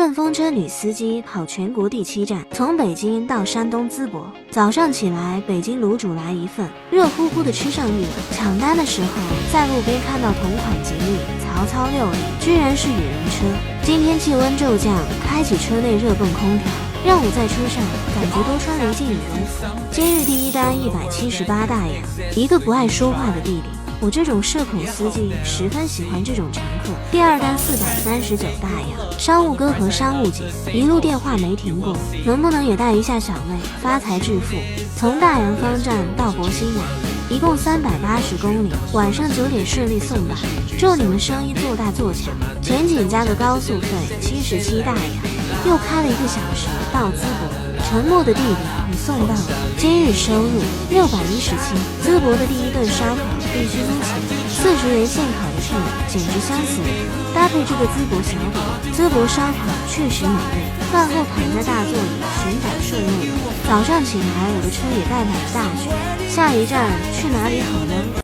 顺风车女司机跑全国第7站，从北京到山东淄博。早上起来，北京卤煮来1份，热乎乎的吃上一碗。抢单的时候，在路边看到同款吉利曹操6里，居然是羽绒车。今天气温骤降，开启车内热泵空调，让我在车上感觉多穿了一件羽绒服。今日第1单178大洋，一个不爱说话的弟弟。我这种社恐司机十分喜欢这种乘客。第2单439大洋，商务哥和商务姐，一路电话没停过，能不能也带一下小妹发财致富？从大洋方站到博兴南，一共380公里，晚上9点顺利送达。祝你们生意做大做强。前景加个高速费77大洋，又开了1个小时到淄博。沉默的弟弟，你送到了。今日收入617，淄博的第1顿烧烤必须租钱，40元现烤的串简直香死人。搭配这个淄博小饼，淄博烧烤确实美味。饭后躺在大座椅寻找顺路。早上起来，我的车也带满了大雪。下一站去哪里好呢？